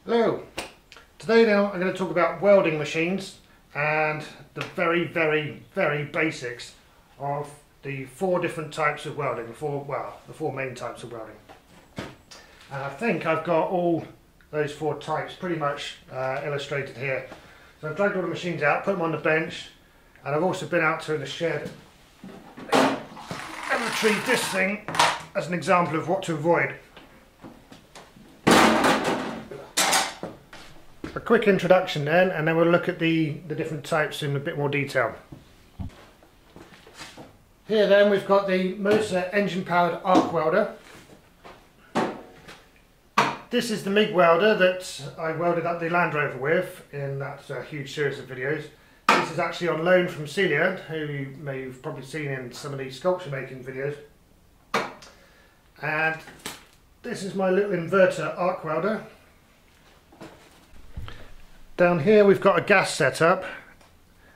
Hello! Today now I'm going to talk about welding machines and the very basics of the four different types of welding, the four main types of welding. And I think I've got all those four types pretty much illustrated here. So I've dragged all the machines out, put them on the bench, and I've also been out to the shed and retrieved this thing as an example of what to avoid. A quick introduction then, and then we'll look at the different types in a bit more detail. Here then we've got the Moser engine powered arc welder. This is the MIG welder that I welded up the Land Rover with in that huge series of videos. This is actually on loan from Celia, who you may have probably seen in some of these sculpture making videos. And this is my little inverter arc welder. Down here we've got a gas setup.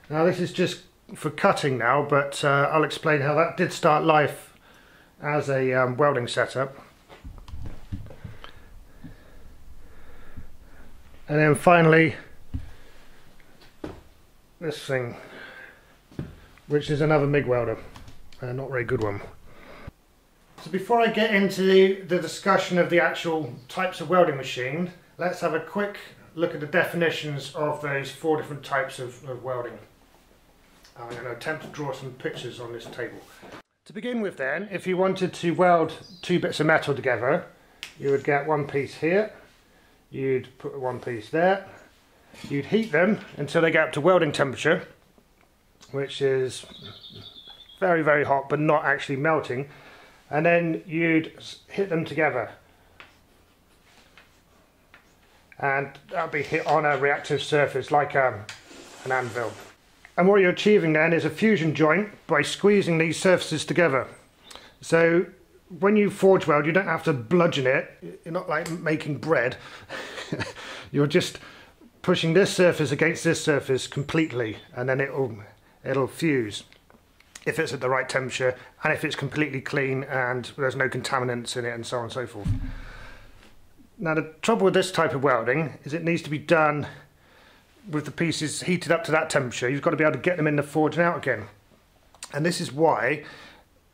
Now this is just for cutting now, but I'll explain how that did start life as a welding setup. And then finally this thing, which is another MIG welder, not a very good one. So before I get into the discussion of the actual types of welding machine, let's have a quick look at the definitions of those four different types of welding. I'm going to attempt to draw some pictures on this table. To begin with then, if you wanted to weld two bits of metal together, you would get one piece here, you'd put one piece there, you'd heat them until they get up to welding temperature, which is very hot but not actually melting, and then you'd hit them together. And that'll be hit on a reactive surface like an anvil. And what you're achieving then is a fusion joint by squeezing these surfaces together. So when you forge weld, you don't have to bludgeon it. You're not like making bread. You're just pushing this surface against this surface completely, and then it'll fuse if it's at the right temperature and if it's completely clean and there's no contaminants in it and so on and so forth. Now the trouble with this type of welding is it needs to be done with the pieces heated up to that temperature. You've got to be able to get them in the forge and out again. And this is why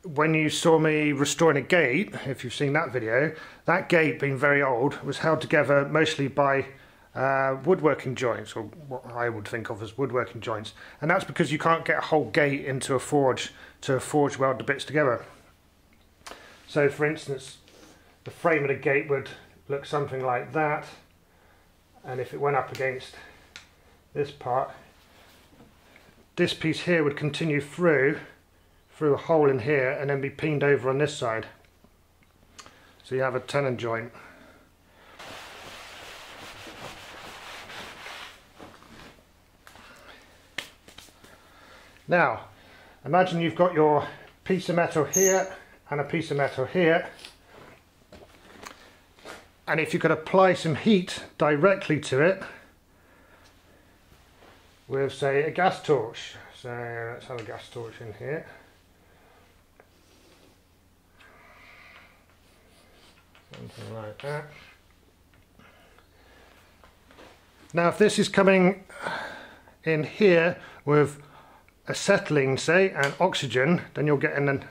when you saw me restoring a gate, if you've seen that video, that gate being very old was held together mostly by woodworking joints, or what I would think of as woodworking joints. And that's because you can't get a whole gate into a forge to forge weld the bits together. So for instance, the frame of the gate would look something like that, and if it went up against this part, this piece here would continue through a hole in here and then be peened over on this side. So you have a tenon joint. Now imagine you've got your piece of metal here and a piece of metal here. And if you could apply some heat directly to it with, say, a gas torch. So let's have a gas torch in here. Something like that. Now if this is coming in here with acetylene, say, and oxygen, then you'll get in and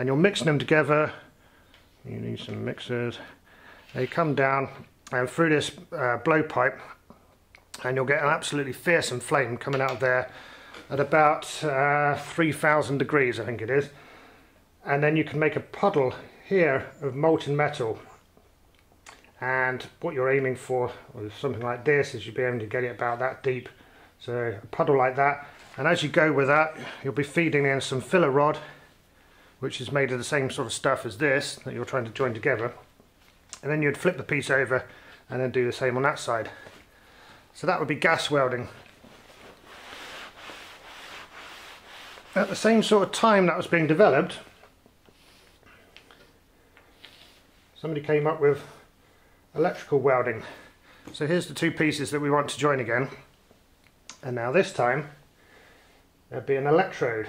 you're mixing them together. You need some mixers. They come down and through this blowpipe, and you'll get an absolutely fearsome flame coming out of there at about 3,000 degrees, I think it is. And then you can make a puddle here of molten metal. And what you're aiming for with something like this is you'll be able to get it about that deep. So a puddle like that. And as you go with that, you'll be feeding in some filler rod, which is made of the same sort of stuff as this that you're trying to join together. And then you'd flip the piece over and then do the same on that side. So that would be gas welding. At the same sort of time that was being developed, somebody came up with electrical welding. So here's the two pieces that we want to join again. And now this time there'd be an electrode.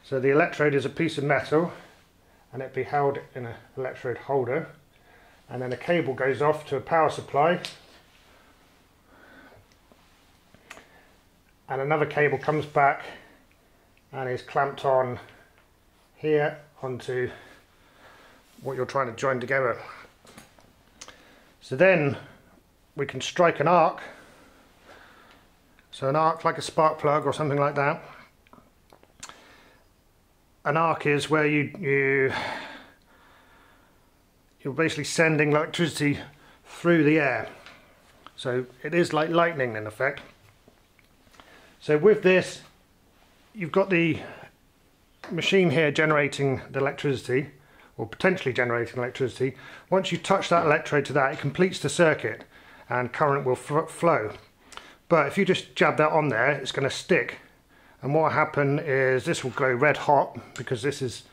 So the electrode is a piece of metal and it'd be held in an electrode holder, and then a cable goes off to a power supply, and another cable comes back and is clamped on here onto what you're trying to join together. So then we can strike an arc, so an arc like a spark plug or something like that. An arc is where you're basically sending electricity through the air, so it is like lightning in effect. So with this, you've got the machine here generating the electricity, or potentially generating electricity. Once you touch that electrode to that, it completes the circuit and current will flow. But if you just jab that on there, it's going to stick, and what will happen is this will glow red hot, because this is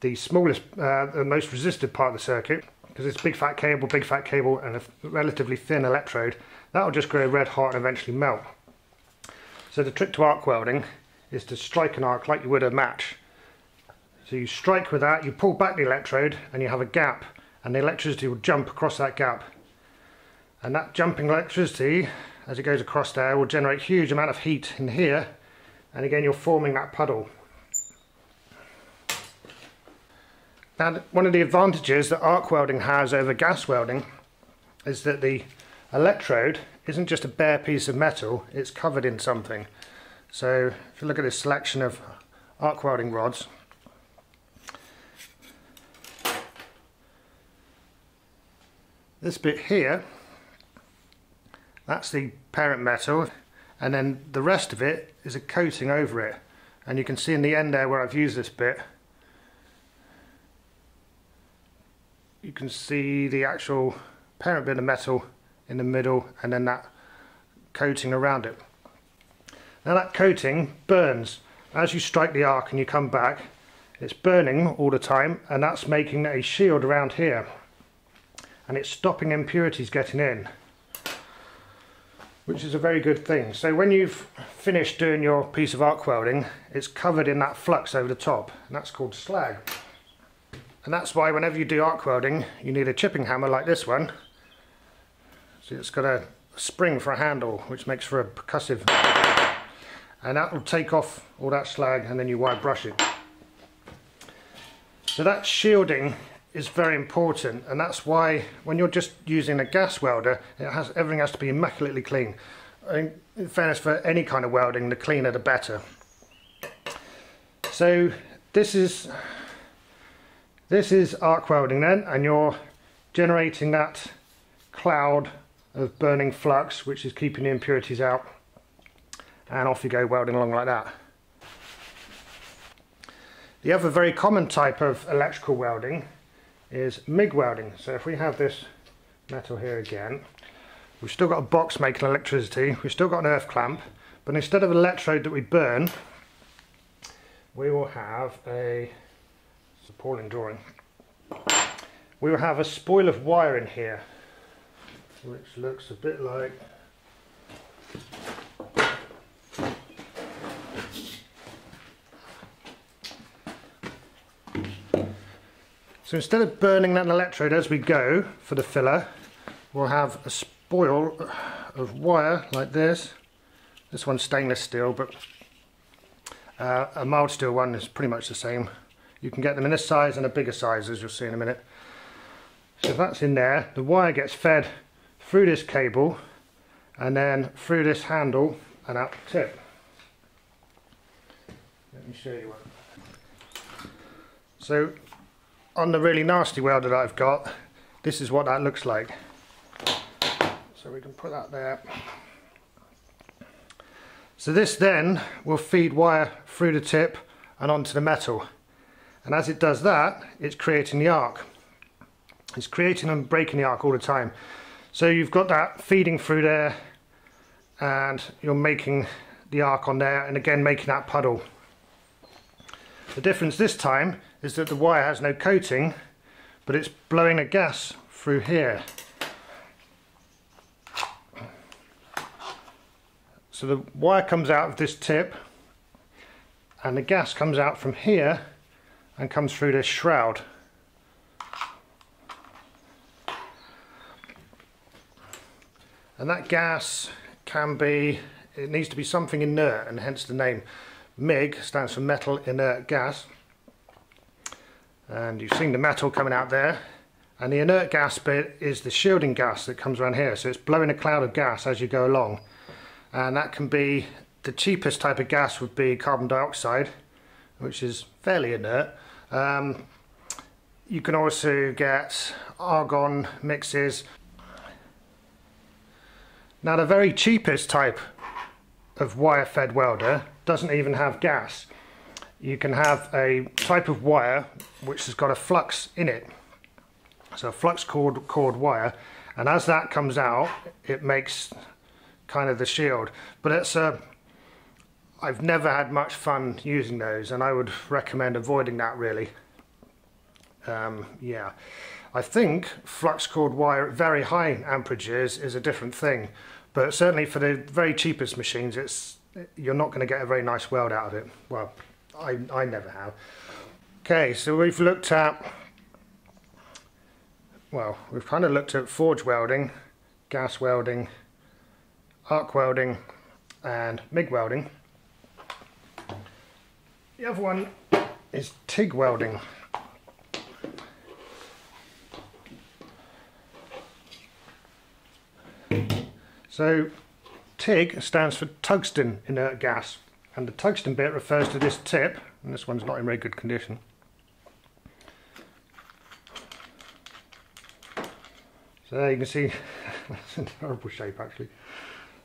the smallest, the most resistive part of the circuit, because it's big fat cable and a relatively thin electrode. That will just glow red hot and eventually melt. So the trick to arc welding is to strike an arc like you would a match. So you strike with that, you pull back the electrode and you have a gap, and the electricity will jump across that gap. And that jumping electricity, as it goes across there, will generate a huge amount of heat in here, and again you're forming that puddle. Now, one of the advantages that arc welding has over gas welding is that the electrode isn't just a bare piece of metal, it's covered in something. So if you look at this selection of arc welding rods, this bit here, that's the parent metal, and then the rest of it is a coating over it. And you can see in the end there where I've used this bit, you can see the actual parent bit of metal in the middle, and then that coating around it. Now that coating burns as you strike the arc and you come back. It's burning all the time, and that's making a shield around here, and it's stopping impurities getting in, which is a very good thing. So when you've finished doing your piece of arc welding, it's covered in that flux over the top, and that's called slag. And that's why whenever you do arc welding, you need a chipping hammer like this one. So it's got a spring for a handle, which makes for a percussive, and that will take off all that slag, and then you wire brush it. So that shielding is very important, and that's why when you're just using a gas welder, everything has to be immaculately clean. In fairness, for any kind of welding, the cleaner the better. So this is arc welding then, and you're generating that cloud of burning flux, which is keeping the impurities out, and off you go welding along like that. The other very common type of electrical welding is MIG welding. So if we have this metal here again, we've still got a box making electricity, we've still got an earth clamp, but instead of an electrode that we burn, we will have it's an appalling drawing, we will have a spool of wire in here, which looks a bit like so instead of burning that electrode as we go for the filler, we'll have a spool of wire like this. This one's stainless steel, but a mild steel one is pretty much the same. You can get them in this size and a bigger size, as you'll see in a minute. So if that's in there, the wire gets fed through this cable and then through this handle and out the tip. Let me show you what. So on the really nasty welder that I've got, this is what that looks like. So we can put that there. So this then will feed wire through the tip and onto the metal, and as it does that, it's creating the arc. It's creating and breaking the arc all the time. So you've got that feeding through there, and you're making the arc on there, and again making that puddle. The difference this time is that the wire has no coating, but it's blowing a gas through here. So the wire comes out of this tip, and the gas comes out from here and comes through this shroud. and that gas can be, it needs to be something inert, and hence the name. MIG stands for metal inert gas, and you've seen the metal coming out there, and the inert gas bit is the shielding gas that comes around here, so it's blowing a cloud of gas as you go along, and that can be, the cheapest type of gas would be carbon dioxide, which is fairly inert. You can also get argon mixes. Now the very cheapest type of wire fed welder doesn't even have gas. You can have a type of wire which has got a flux in it, so a flux cord wire, and as that comes out it makes kind of the shield, but it's I've never had much fun using those, and I would recommend avoiding that really. Yeah, I think flux cord wire at very high amperages is a different thing, but certainly for the very cheapest machines you're not going to get a very nice weld out of it. Well, I never have. Okay, so we've looked at, well, we've kind of looked at forge welding, gas welding, arc welding and MIG welding. The other one is TIG welding. So TIG stands for tungsten inert gas, and the tungsten bit refers to this tip, and this one's not in very good condition. So there you can see, that's in horrible shape actually.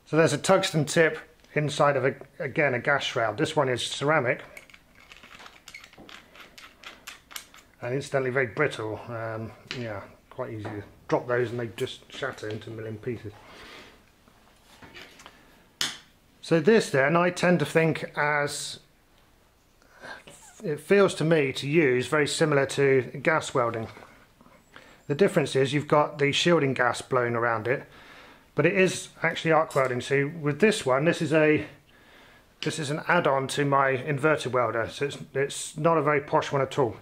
So there's a tungsten tip inside of, again, a gas shroud. This one is ceramic, and incidentally very brittle. Yeah, quite easy to drop those and they just shatter into a million pieces. So this then, I tend to think as, it feels to me to use very similar to gas welding. The difference is you've got the shielding gas blowing around it, but it is actually arc welding. So with this one, this is an add-on to my inverter welder, so it's not a very posh one at all.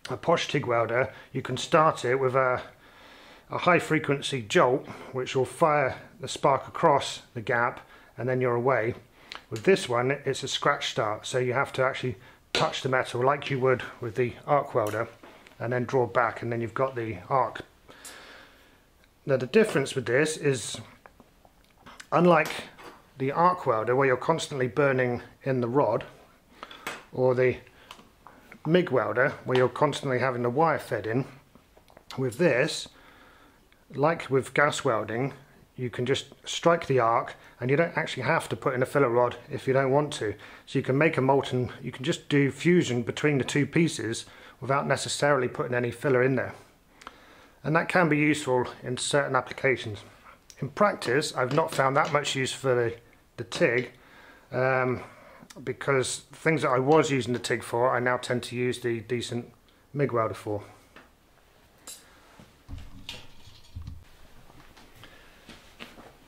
A posh TIG welder, you can start it with a high frequency jolt which will fire the spark across the gap, and then you're away. With this one it's a scratch start, so you have to actually touch the metal like you would with the arc welder and then draw back, and then you've got the arc. Now the difference with this is, unlike the arc welder where you're constantly burning in the rod, or the MIG welder where you're constantly having the wire fed in, with this, like with gas welding, you can just strike the arc and you don't actually have to put in a filler rod if you don't want to. So you can make a molten, you can just do fusion between the two pieces without necessarily putting any filler in there. And that can be useful in certain applications. In practice, I've not found that much use for the TIG, because things that I was using the TIG for, I now tend to use the decent MIG welder for.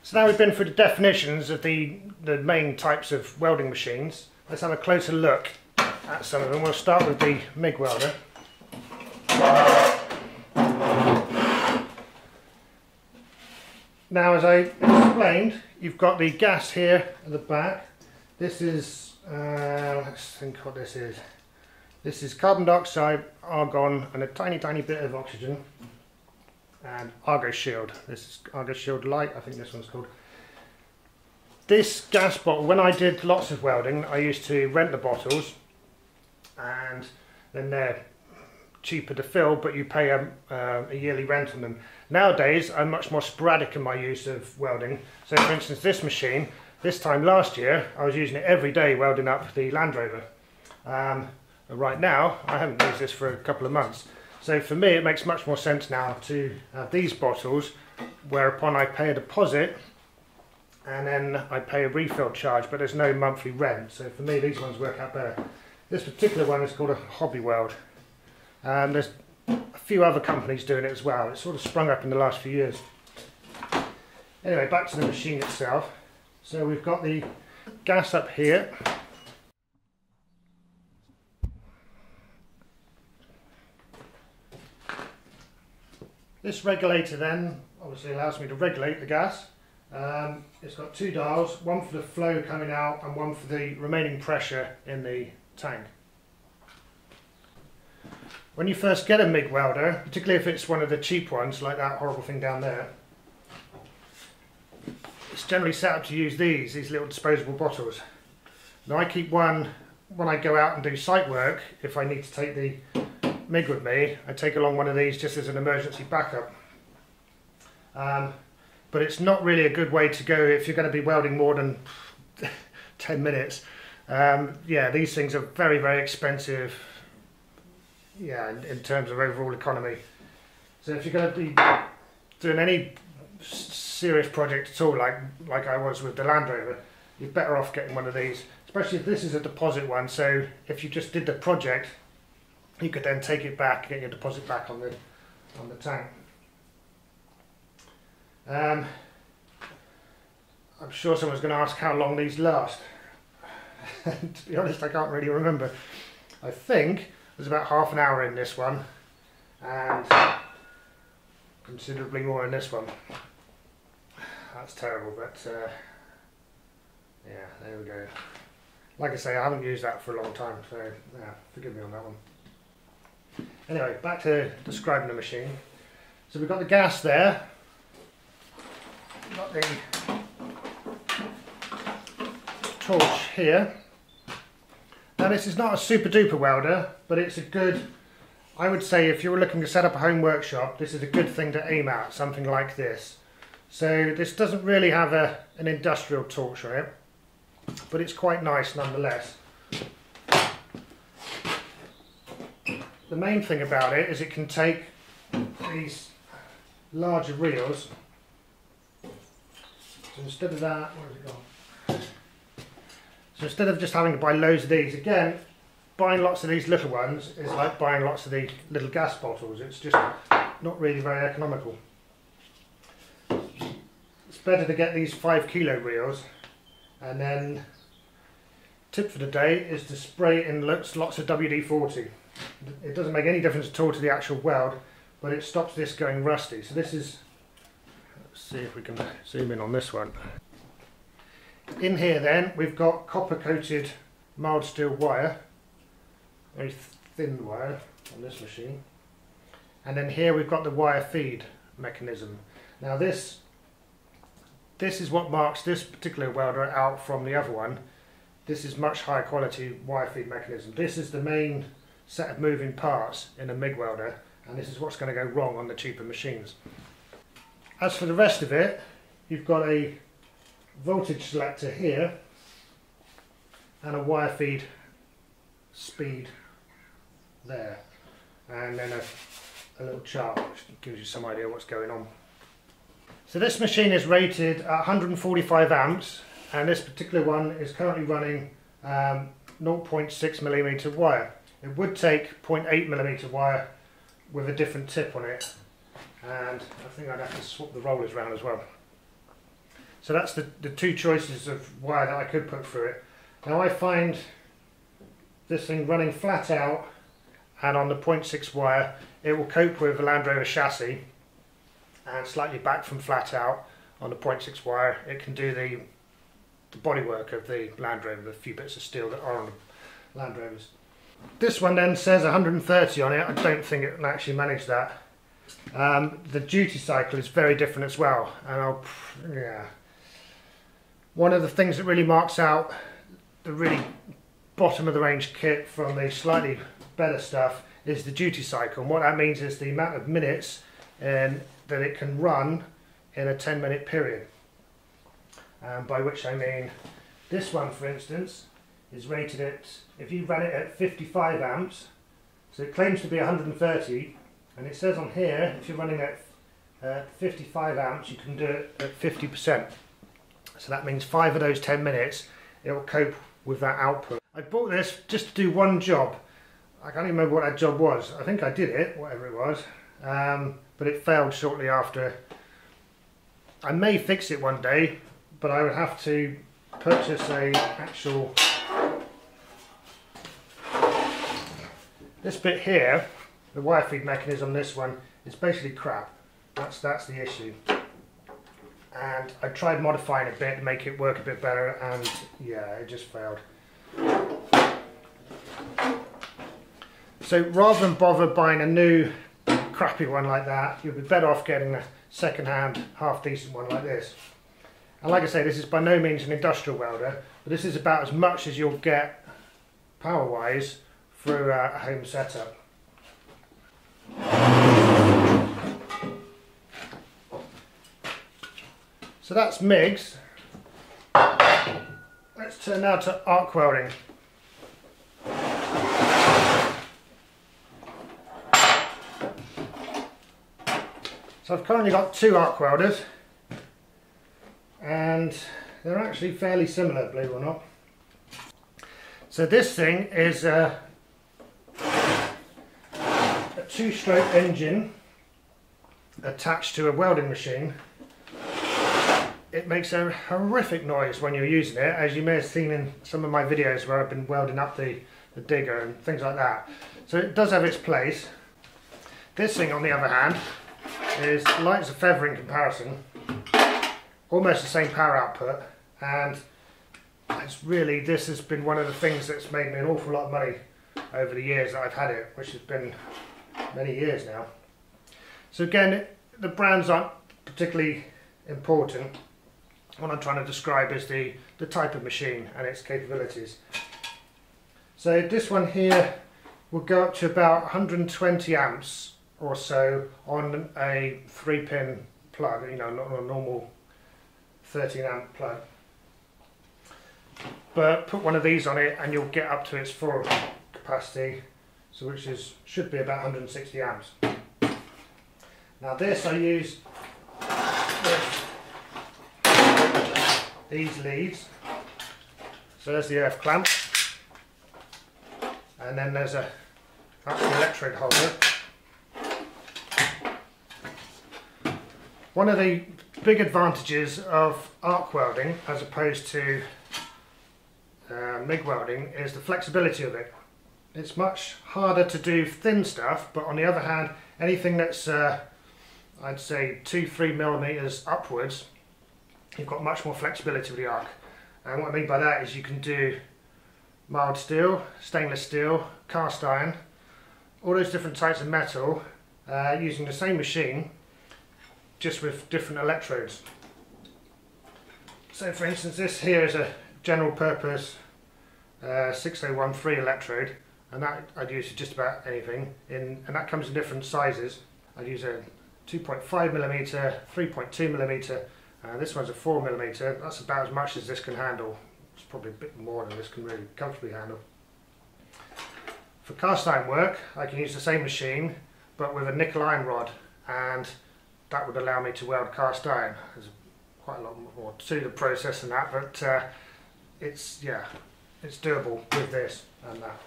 So now we've been through the definitions of the main types of welding machines. Let's have a closer look at some of them. We'll start with the MIG welder. Now, as I explained, you've got the gas here at the back. This is, let's think what this is. This is carbon dioxide, argon and a tiny bit of oxygen. And Argo Shield. This is Argo Shield Light, I think this one's called. This gas bottle, when I did lots of welding, I used to rent the bottles, and then they're cheaper to fill, but you pay a yearly rent on them. Nowadays, I'm much more sporadic in my use of welding. So for instance, this machine, this time last year, I was using it every day welding up the Land Rover. Right now, I haven't used this for a couple of months. So for me it makes much more sense now to have these bottles, whereupon I pay a deposit and then I pay a refill charge, but there's no monthly rent. So for me these ones work out better. This particular one is called a hobby weld. There's a few other companies doing it as well. It's sort of sprung up in the last few years. Anyway, back to the machine itself. So we've got the gas up here. This regulator then obviously allows me to regulate the gas, It's got two dials, one for the flow coming out and one for the remaining pressure in the tank. When you first get a MIG welder, particularly if it's one of the cheap ones like that horrible thing down there, it's generally set up to use these little disposable bottles. Now I keep one when I go out and do site work. If I need to take the MIG with me, I take along one of these just as an emergency backup. But it's not really a good way to go if you're going to be welding more than 10 minutes. Yeah, these things are very, very expensive. Yeah, in terms of overall economy. So if you're going to be doing any serious project at all, like I was with the Land Rover, you're better off getting one of these. Especially if this is a deposit one. So if you just did the project, you could then take it back, get your deposit back on the tank. I'm sure someone's going to ask how long these last. To be honest, I can't really remember. I think there's about half an hour in this one and considerably more in this one. That's terrible, but yeah, there we go. Like I say, I haven't used that for a long time, so yeah, forgive me on that one. Anyway, back to describing the machine. So we've got the gas there. We've got the torch here. Now this is not a super duper welder, but it's a good, I would say if you were looking to set up a home workshop, this is a good thing to aim at, something like this. So this doesn't really have an industrial torch on it, but it's quite nice nonetheless. The main thing about it is it can take these larger reels. So instead of that, where's it gone? So instead of just having to buy loads of these, again, buying lots of these little ones is like buying lots of the little gas bottles. It's just not really very economical. It's better to get these 5 kilo reels, and then tip for the day is to spray in lots of WD-40. It doesn't make any difference at all to the actual weld, but it stops this going rusty. So this is, let's see if we can zoom in on this one. In here then we've got copper coated mild steel wire, very thin wire on this machine, and then here we've got the wire feed mechanism. Now this is what marks this particular welder out from the other one. This is much higher quality wire feed mechanism. This is the main set of moving parts in a MIG welder, and this is what's going to go wrong on the cheaper machines. As for the rest of it, you've got a voltage selector here and a wire feed speed there, and then a little chart which gives you some idea what's going on. So this machine is rated at 145 amps, and this particular one is currently running 0.6mm wire. It would take 0.8mm wire with a different tip on it, and I think I'd have to swap the rollers around as well. So that's the two choices of wire that I could put through it. Now I find this thing running flat out and on the 0.6 wire, it will cope with a Land Rover chassis, and slightly back from flat out on the 0.6 wire, it can do the bodywork of the Land Rover, the few bits of steel that are on the Land Rovers. This one then says 130 on it. I don't think it will actually manage that. The duty cycle is very different as well, and yeah. One of the things that really marks out the really bottom of the range kit from the slightly better stuff is the duty cycle, and what that means is the amount of minutes that it can run in a 10-minute period. By which I mean this one, for instance, is rated at, if you run it at 55 amps, so it claims to be 130, and it says on here if you're running at 55 amps you can do it at 50%. So that means 5 of those 10 minutes it will cope with that output. I bought this just to do one job. I can't even remember what that job was. I think I did it, whatever it was, but it failed shortly after. I may fix it one day, but I would have to purchase a actual, this bit here, the wire feed mechanism on this one is basically crap. That's the issue. and I tried modifying it a bit to make it work a bit better, and yeah, it just failed. So rather than bother buying a new crappy one like that, you'll be better off getting a second-hand half decent one like this. And like I say, this is by no means an industrial welder, but this is about as much as you'll get power wise through a home setup. So that's MIGs. Let's turn now to arc welding. So I've currently got two arc welders, and they're actually fairly similar, believe it or not. So this thing is a two-stroke engine attached to a welding machine. It makes a horrific noise when you're using it, as you may have seen in some of my videos where I've been welding up the digger and things like that. So it does have its place. This thing, on the other hand, is light as a feather in comparison, almost the same power output, and it's really, this has been one of the things that's made me an awful lot of money over the years that I've had it, which has been many years now. So again, the brands aren't particularly important. What I'm trying to describe is the type of machine and its capabilities. So this one here will go up to about 120 amps or so on a 3-pin plug, you know, not a normal 13 amp plug. But put one of these on it and you'll get up to its full capacity, so which should be about 160 amps. Now this, I use these leads. So there's the earth clamp, and then there's that's the electrode holder. One of the big advantages of arc welding as opposed to MIG welding is the flexibility of it. It's much harder to do thin stuff, but on the other hand, anything that's I'd say 2-3 millimeters upwards, you've got much more flexibility with the arc. And what I mean by that is you can do mild steel, stainless steel, cast iron, all those different types of metal using the same machine, just with different electrodes. So for instance, this here is a general purpose 6013 electrode, and that I'd use for just about anything, and that comes in different sizes. I'd use a 2.5mm, 3.2mm, this one's a 4mm. That's about as much as this can handle. It's probably a bit more than this can really comfortably handle. For cast iron work, I can use the same machine but with a nickel iron rod, and that would allow me to weld cast iron. There's quite a lot more to the process than that, but it's doable with this and that.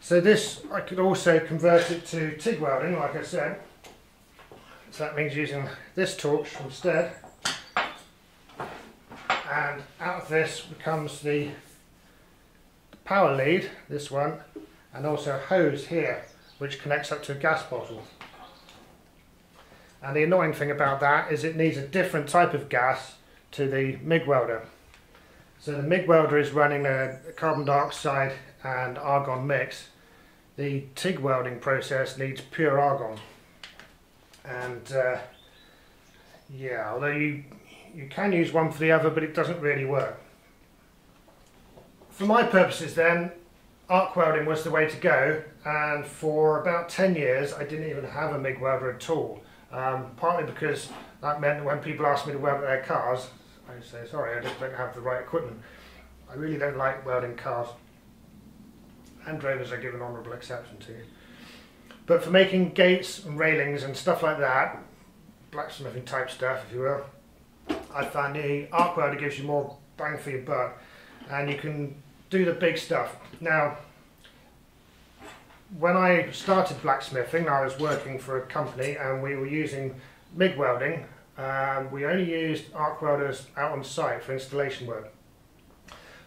So this, I could also convert it to TIG welding, like I said. So that means using this torch instead. And out of this becomes the power lead, this one, and also a hose here, which connects up to a gas bottle. And the annoying thing about that is it needs a different type of gas to the MIG welder. So the MIG welder is running a carbon dioxide and argon mix. The TIG welding process needs pure argon. And yeah, although you can use one for the other, but it doesn't really work. For my purposes then, arc welding was the way to go, and for about 10 years I didn't even have a MIG welder at all. Partly because that meant that when people asked me to weld their cars, I'd say, sorry, I just don't have the right equipment. I really don't like welding cars. And Rovers I give an honourable exception to. But for making gates and railings and stuff like that, blacksmithing type stuff if you will, I found the arc welder gives you more bang for your buck, and you can do the big stuff. Now, when I started blacksmithing, I was working for a company and we were using MIG welding. We only used arc welders out on site for installation work.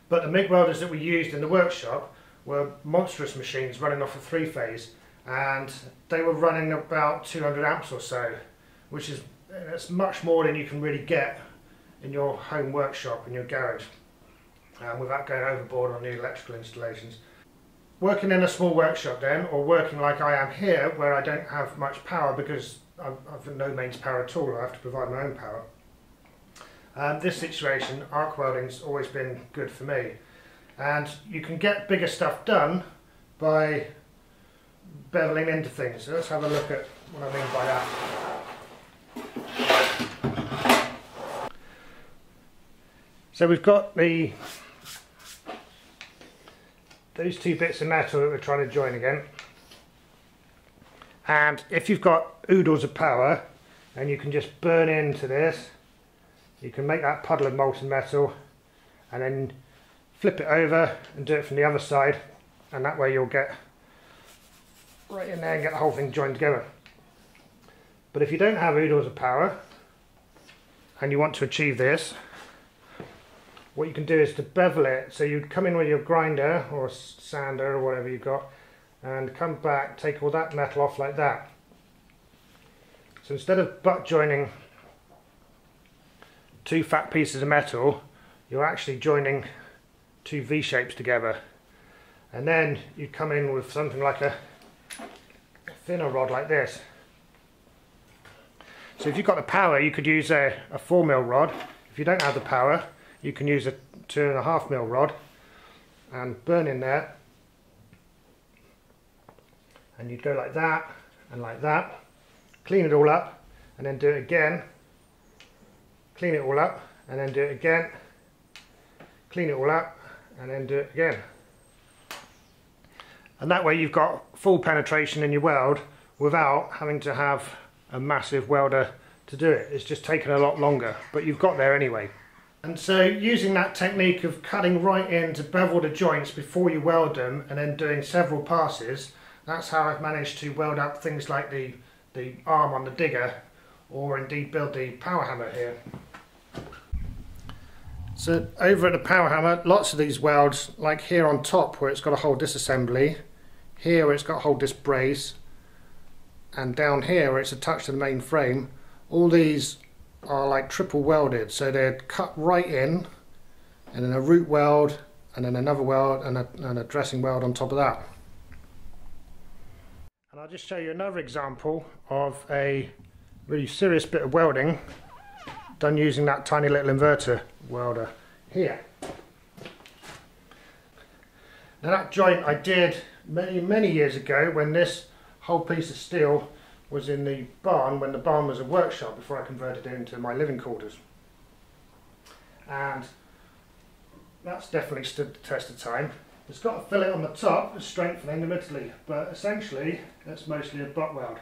But the MIG welders that we used in the workshop were monstrous machines running off a 3-phase, and they were running about 200 amps or so. which is it's much more than you can really get in your home workshop, in your garage, without going overboard on the electrical installations. Working in a small workshop then, or working like I am here, where I don't have much power because I've no mains power at all, I have to provide my own power. This situation, arc welding's always been good for me. And you can get bigger stuff done by beveling into things. So let's have a look at what I mean by that. So we've got those two bits of metal that we're trying to join again. And if you've got oodles of power, and you can just burn into this, you can make that puddle of molten metal and then flip it over and do it from the other side, and that way you'll get right in there and get the whole thing joined together. But if you don't have oodles of power and you want to achieve this, what you can do is to bevel it. So you'd come in with your grinder or sander or whatever you've got and come back, take all that metal off like that. So instead of butt joining two fat pieces of metal, you're actually joining two V-shapes together. And then you come in with something like a thinner rod like this. So if you've got the power, you could use a 4mm rod. If you don't have the power, you can use a 2.5mm rod and burn in there. And you'd go like that and like that. Clean it all up and then do it again. Clean it all up and then do it again. Clean it all up and then do it again. And that way you've got full penetration in your weld without having to have a massive welder to do it. It's just taken a lot longer, but you've got there anyway. And so using that technique of cutting right in to bevel the joints before you weld them and then doing several passes, that's how I've managed to weld up things like the arm on the digger, or indeed build the power hammer here. So over at the power hammer, lots of these welds, like here on top where it's got to hold this assembly, here where it's got to hold this brace, and down here where it's attached to the main frame, all these are like triple welded. So they're cut right in, and then a root weld, and then another weld, and a dressing weld on top of that. And I'll just show you another example of a really serious bit of welding done using that tiny little inverter welder here. Now that joint I did many years ago when this whole piece of steel was in the barn, when the barn was a workshop before I converted it into my living quarters. And that's definitely stood the test of time. It's got a fillet on the top, it's strengthening admittedly, but essentially it's mostly a butt weld.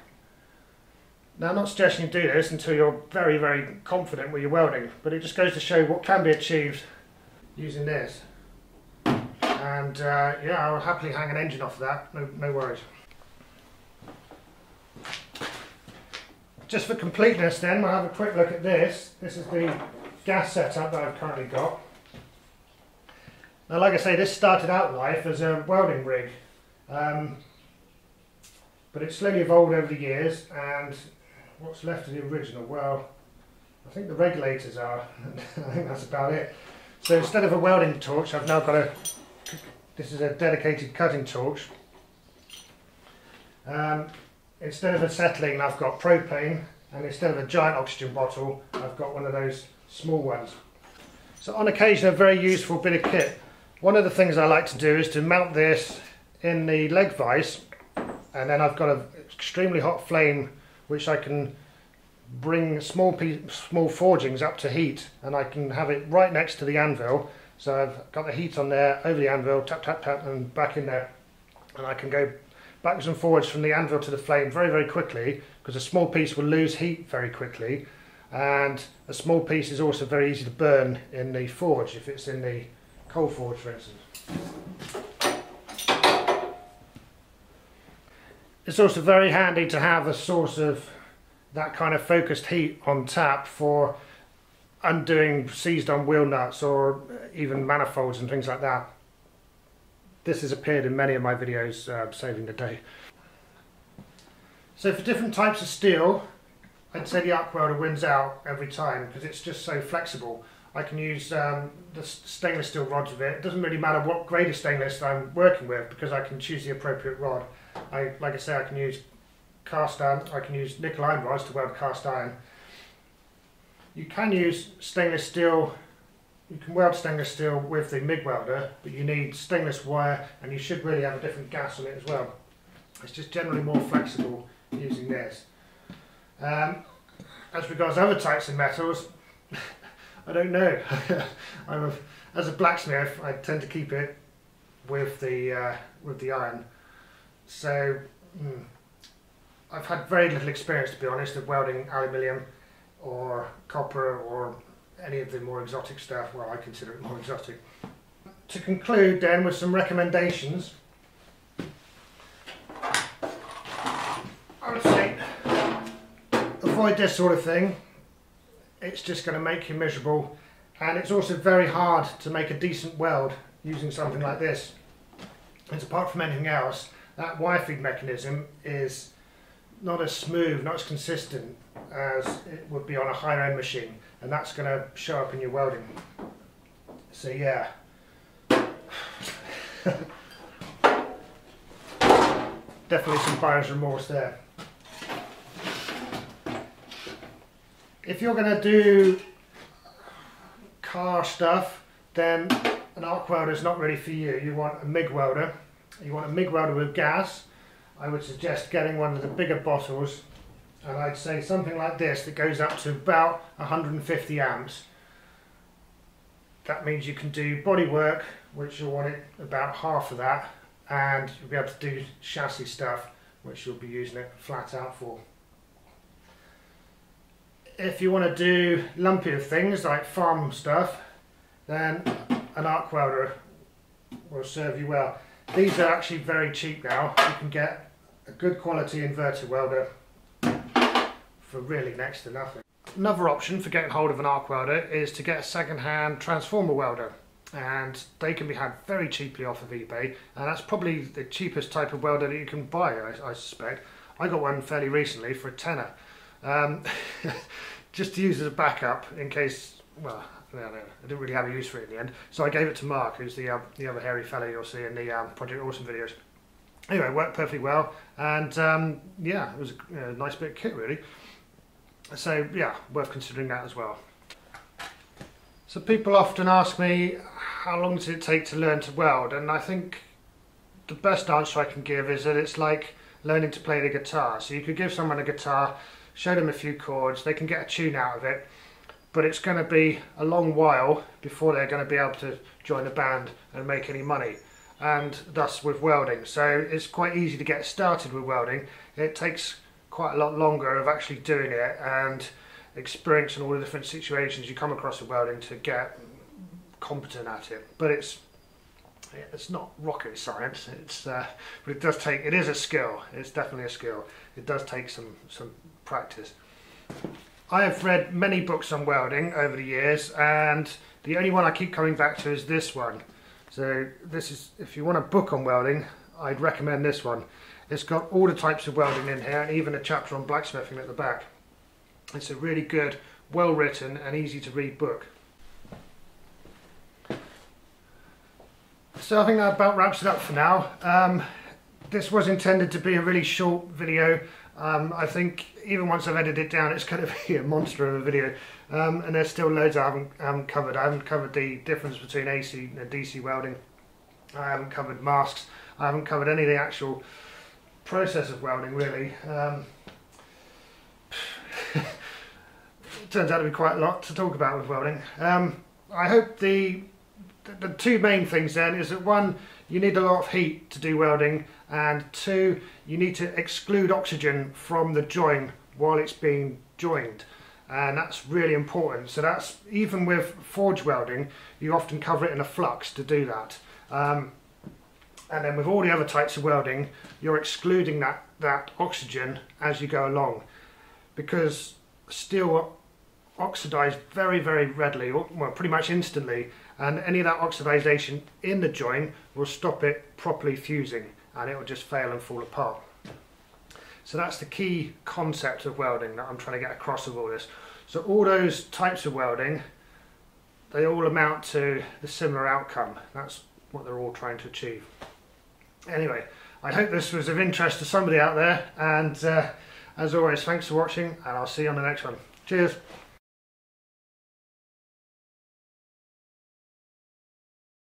Now I'm not suggesting you do this until you're very confident with your welding, but it just goes to show what can be achieved using this. And yeah, I'll happily hang an engine off of that, no worries. Just for completeness then, we'll have a quick look at this. This is the gas setup that I've currently got. Now like I say, this started out life as a welding rig, but it's slowly evolved over the years, and what's left of the original, well, I think the regulators are, I think that's about it. So instead of a welding torch, I've now got this is a dedicated cutting torch. Instead of acetylene, I've got propane, and instead of a giant oxygen bottle, I've got one of those small ones. So on occasion, a very useful bit of kit. One of the things I like to do is to mount this in the leg vise, and then I've got an extremely hot flame which I can bring small forgings up to heat, and I can have it right next to the anvil. So I've got the heat on there, over the anvil, tap tap tap, and back in there, and I can go backwards and forwards from the anvil to the flame very quickly, because a small piece will lose heat very quickly, and a small piece is also very easy to burn in the forge if it's in the coal forge, for instance. It's also very handy to have a source of that kind of focused heat on tap for undoing seized on wheel nuts or even manifolds and things like that. This has appeared in many of my videos, saving the day. So for different types of steel, I'd say the arc welder wins out every time because it's just so flexible. I can use the stainless steel rods with it. It doesn't really matter what grade of stainless I'm working with because I can choose the appropriate rod. Like I say, I can use cast iron, I can use nickel iron rods to weld cast iron. You can use stainless steel, you can weld stainless steel with the MIG welder, but you need stainless wire and you should really have a different gas on it as well. It's just generally more flexible using this. As regards other types of metals, I don't know. As a blacksmith, I tend to keep it with the iron. So I've had very little experience, to be honest, of welding aluminium or copper or any of the more exotic stuff. Well, I consider it more exotic. To conclude then with some recommendations, I would say avoid this sort of thing. It's just going to make you miserable, and it's also very hard to make a decent weld using something like this. And apart from anything else, that wire feed mechanism is not as smooth, not as consistent as it would be on a higher end machine, and that's going to show up in your welding. So yeah. Definitely some buyer's remorse there. If you're going to do car stuff, then an arc welder is not really for you. You want a MIG welder. You want a MIG welder with gas. I would suggest getting one of the bigger bottles, and I'd say something like this that goes up to about 150 amps. That means you can do body work, which you'll want it about half of that, and you'll be able to do chassis stuff, which you'll be using it flat out for. If you want to do lumpier things like farm stuff, then an arc welder will serve you well. These are actually very cheap now. You can get a good quality inverter welder for really next to nothing. Another option for getting hold of an arc welder is to get a second-hand transformer welder, and they can be had very cheaply off of eBay, and that's probably the cheapest type of welder that you can buy, I suspect. I got one fairly recently for a tenner. Just to use as a backup in case, well, I didn't really have a use for it in the end, so I gave it to Mark, who's the other hairy fellow you'll see in the Project Awesome videos. Anyway, it worked perfectly well, and yeah, it was a nice bit of kit really. So yeah, worth considering that as well. So people often ask me, how long does it take to learn to weld? And I think the best answer I can give is that it's like learning to play the guitar. So you could give someone a guitar, show them a few chords, they can get a tune out of it, but it's going to be a long while before they're going to be able to join a band and make any money, and thus with welding. So it's quite easy to get started with welding. It takes quite a lot longer of actually doing it and experiencing all the different situations you come across with welding to get competent at it. But it's not rocket science. But it does take. It is a skill. It's definitely a skill. It does take some practice. I have read many books on welding over the years, and the only one I keep coming back to is this one. So this is, if you want a book on welding, I'd recommend this one. It's got all the types of welding in here, and even a chapter on blacksmithing at the back. It's a really good, well written and easy to read book. So I think that about wraps it up for now. This was intended to be a really short video. I think even once I've edited it down, it's going to be a monster of a video. And there's still loads I haven't covered. I haven't covered the difference between AC and DC welding. I haven't covered masks. I haven't covered any of the actual process of welding really. It turns out to be quite a lot to talk about with welding. I hope the two main things then is that one, you need a lot of heat to do welding, and two, you need to exclude oxygen from the joint while it's being joined, and that's really important. So that's, even with forge welding, you often cover it in a flux to do that. And then with all the other types of welding, you're excluding that oxygen as you go along, because steel oxidizes very, very readily, well, pretty much instantly, and any of that oxidization in the joint will stop it properly fusing, and it will just fail and fall apart. So that's the key concept of welding that I'm trying to get across with all this. So all those types of welding, they all amount to the similar outcome. That's what they're all trying to achieve. Anyway, I hope this was of interest to somebody out there, and as always, thanks for watching, and I'll see you on the next one. Cheers.